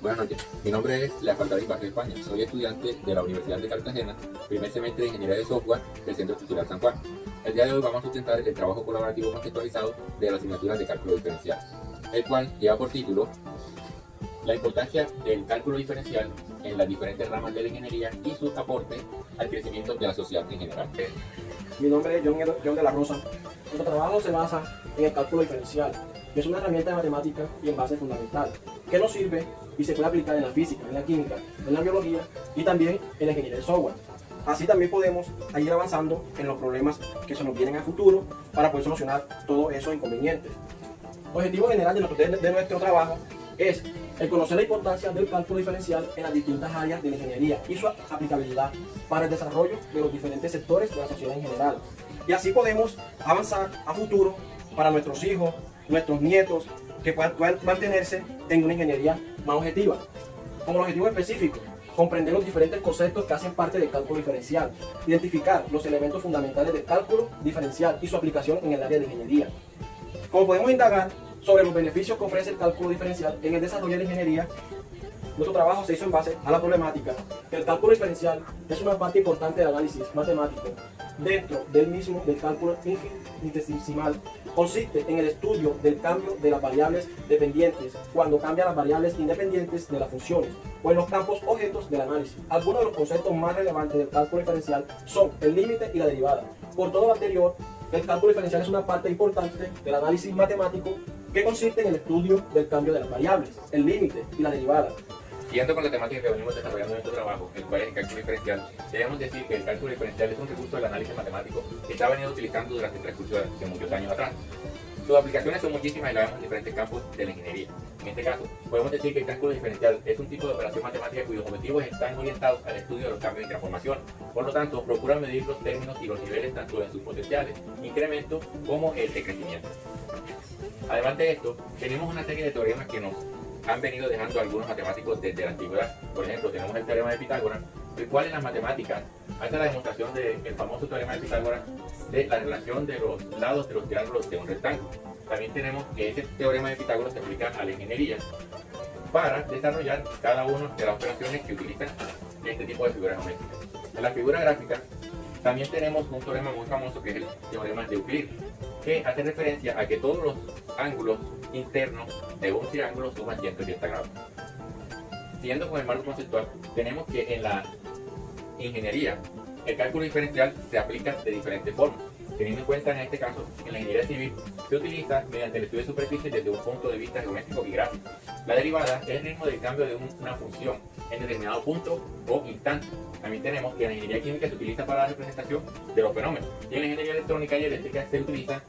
Buenas noches, mi nombre es Leopoldo Vázquez España, soy estudiante de la Universidad de Cartagena, primer semestre de Ingeniería de Software del Centro Cultural San Juan. El día de hoy vamos a sustentar el trabajo colaborativo contextualizado de las asignaturas de cálculo diferencial, el cual lleva por título la importancia del cálculo diferencial en las diferentes ramas de la ingeniería y su aporte al crecimiento de la sociedad en general. Mi nombre es John de la Rosa. Nuestro trabajo se basa en el cálculo diferencial, que es una herramienta de matemática y en base fundamental, que nos sirve y se puede aplicar en la física, en la química, en la biología y también en la ingeniería de software. Así también podemos ir avanzando en los problemas que se nos vienen a futuro para poder solucionar todos esos inconvenientes. El objetivo general de nuestro trabajo es el conocer la importancia del cálculo diferencial en las distintas áreas de la ingeniería y su aplicabilidad para el desarrollo de los diferentes sectores de la sociedad en general. Y así podemos avanzar a futuro para nuestros hijos, nuestros nietos, que puedan mantenerse en una ingeniería más objetiva. Como objetivo específico, comprender los diferentes conceptos que hacen parte del cálculo diferencial, identificar los elementos fundamentales del cálculo diferencial y su aplicación en el área de ingeniería. Como podemos indagar sobre los beneficios que ofrece el cálculo diferencial en el desarrollo de la ingeniería, nuestro trabajo se hizo en base a la problemática que el cálculo diferencial es una parte importante del análisis matemático. Dentro del mismo del cálculo infinitesimal consiste en el estudio del cambio de las variables dependientes cuando cambian las variables independientes de las funciones o en los campos objetos del análisis. Algunos de los conceptos más relevantes del cálculo diferencial son el límite y la derivada. Por todo lo anterior, el cálculo diferencial es una parte importante del análisis matemático que consiste en el estudio del cambio de las variables, el límite y la derivada. Siguiendo con la temática que venimos desarrollando en nuestro trabajo, el cual es el cálculo diferencial, debemos decir que el cálculo diferencial es un recurso del análisis matemático que se ha venido utilizando durante el transcurso de muchos años atrás. Sus aplicaciones son muchísimas y las vemos en diferentes campos de la ingeniería. En este caso, podemos decir que el cálculo diferencial es un tipo de operación matemática cuyos objetivos están orientados al estudio de los cambios y transformación. Por lo tanto, procura medir los términos y los niveles tanto de sus potenciales, incremento, como el de crecimiento. Además de esto, tenemos una serie de teoremas que nos han venido dejando algunos matemáticos desde la antigüedad. Por ejemplo, tenemos el teorema de Pitágoras, el cual en las matemáticas hace la demostración del famoso teorema de Pitágoras de la relación de los lados de los triángulos de un rectángulo. También tenemos que ese teorema de Pitágoras se aplica a la ingeniería para desarrollar cada una de las operaciones que utilizan este tipo de figuras geométricas. En la figura gráfica también tenemos un teorema muy famoso que es el teorema de Euclid, que hace referencia a que todos los ángulos internos de un triángulo suman 180 grados. Siguiendo con el marco conceptual, tenemos que en la ingeniería el cálculo diferencial se aplica de diferentes formas. Teniendo en cuenta en este caso, en la ingeniería civil se utiliza mediante el estudio de superficie desde un punto de vista geométrico y gráfico. La derivada es el ritmo del cambio de una función en determinado punto o instante. También tenemos que en la ingeniería química se utiliza para la representación de los fenómenos. Y en la ingeniería electrónica y eléctrica se utiliza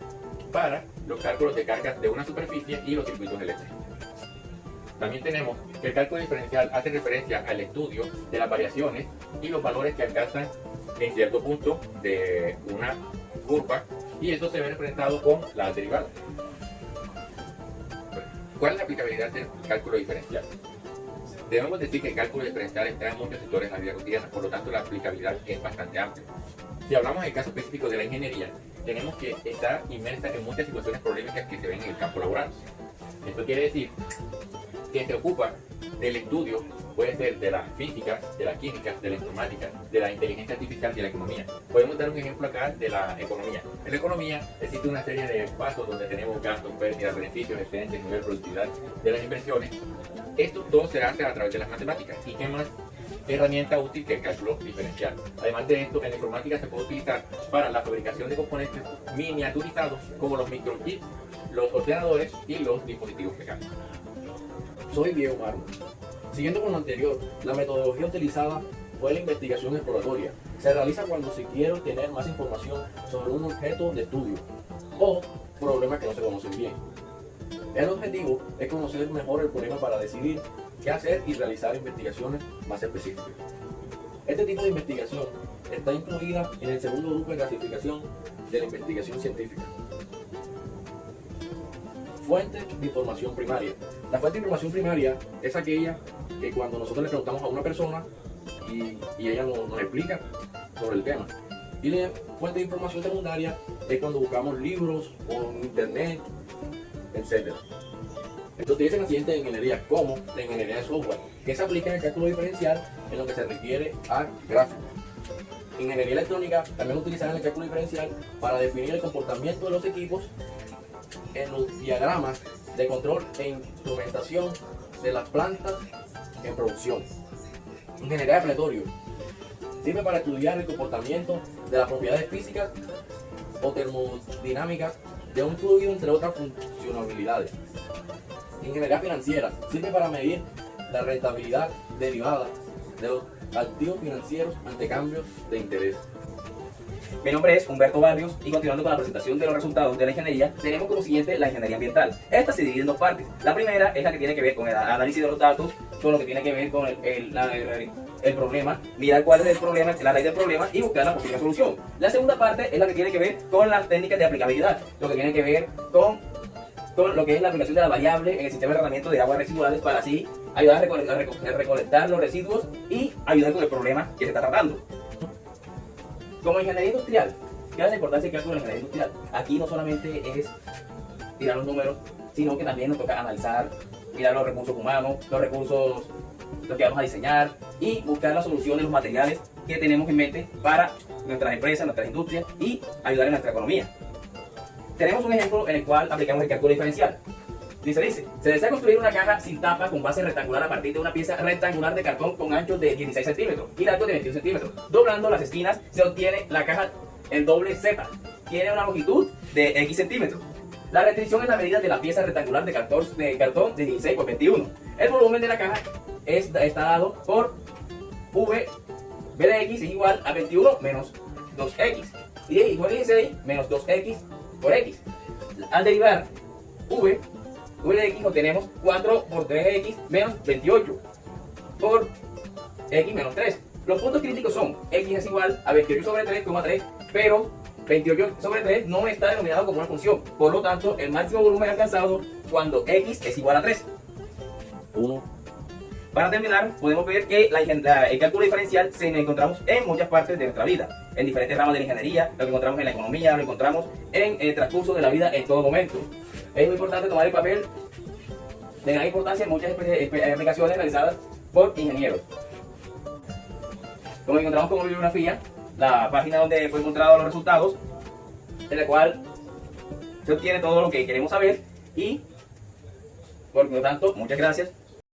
para los cálculos de cargas de una superficie y los circuitos eléctricos. También tenemos que el cálculo diferencial hace referencia al estudio de las variaciones y los valores que alcanzan en cierto punto de una curva, y eso se ve representado con la derivada. ¿Cuál es la aplicabilidad del cálculo diferencial? Debemos decir que el cálculo diferencial está en muchos sectores de la vida cotidiana, por lo tanto la aplicabilidad es bastante amplia. Si hablamos del caso específico de la ingeniería, tenemos que estar inmersa en muchas situaciones problemáticas que se ven en el campo laboral. Esto quiere decir que se ocupa del estudio, puede ser de la física, de la química, de la informática, de la inteligencia artificial y de la economía. Podemos dar un ejemplo acá de la economía. En la economía existe una serie de pasos donde tenemos gastos, pérdidas, beneficios, excedentes, nivel de productividad de las inversiones. Esto todo se hace a través de las matemáticas. ¿Y qué más herramienta útil que el cálculo diferencial? Además de esto, en la informática se puede utilizar para la fabricación de componentes miniaturizados como los microchips, los ordenadores y los dispositivos mecánicos. Soy Diego Marmo. Siguiendo con lo anterior, la metodología utilizada fue la investigación exploratoria. Se realiza cuando se quiere obtener más información sobre un objeto de estudio o problemas que no se conocen bien. El objetivo es conocer mejor el problema para decidir qué hacer y realizar investigaciones más específicas. Este tipo de investigación está incluida en el segundo grupo de clasificación de la investigación científica. Fuente de información primaria. La fuente de información primaria es aquella que cuando nosotros le preguntamos a una persona y ella nos explica sobre el tema. Y la fuente de información secundaria es cuando buscamos libros o en internet, etc. Se utilizan accidentes de ingeniería como la ingeniería de software, que se aplica en el cálculo diferencial en lo que se requiere a gráficos. Ingeniería electrónica también utilizada en el cálculo diferencial para definir el comportamiento de los equipos en los diagramas de control e instrumentación de las plantas en producción. Ingeniería de pleitorio sirve para estudiar el comportamiento de las propiedades físicas o termodinámicas de un fluido, entre otras funcionalidades. Ingeniería financiera sirve para medir la rentabilidad derivada de los activos financieros ante cambios de interés. Mi nombre es Humberto Barrios y continuando con la presentación de los resultados de la ingeniería, tenemos como siguiente la ingeniería ambiental. Esta se divide en dos partes. La primera es la que tiene que ver con el análisis de los datos, con lo que tiene que ver con el problema, mirar cuál es el problema, la raíz del problema y buscar la posible solución. La segunda parte es la que tiene que ver con las técnicas de aplicabilidad, lo que tiene que ver con lo que es la aplicación de la variable en el sistema de tratamiento de aguas residuales para así ayudar a recolectar los residuos y ayudar con el problema que se está tratando. Como ingeniería industrial, ¿qué es la importancia del cálculo de la ingeniería industrial? Aquí no solamente es tirar los números, sino que también nos toca analizar, mirar los recursos humanos, los que vamos a diseñar y buscar las soluciones, los materiales que tenemos en mente para nuestras empresas, nuestras industrias y ayudar en nuestra economía. Tenemos un ejemplo en el cual aplicamos el cálculo diferencial. Dice, se desea construir una caja sin tapa con base rectangular a partir de una pieza rectangular de cartón con ancho de 16 centímetros y largo de 21 centímetros. Doblando las esquinas se obtiene la caja en doble Z. Tiene una longitud de X centímetros. La restricción es la medida de la pieza rectangular de cartón de 16 por 21. El volumen de la caja está dado por V de X es igual a 21 menos 2X. Y es igual a 16 menos 2X por X. Al derivar V de X obtenemos 4 por 3X menos 28 por X menos 3. Los puntos críticos son X es igual a 28 sobre 3,3, pero 28 sobre 3 no está denominado como una función. Por lo tanto, el máximo volumen alcanzado cuando X es igual a 3. 1. Para terminar, podemos ver que el cálculo diferencial se lo encontramos en muchas partes de nuestra vida, en diferentes ramas de la ingeniería, lo encontramos en la economía, lo encontramos en el transcurso de la vida en todo momento. Es muy importante tomar el papel de gran importancia en muchas aplicaciones realizadas por ingenieros. Como encontramos como bibliografía, la página donde fue encontrado los resultados, en la cual se obtiene todo lo que queremos saber y, por lo tanto, muchas gracias.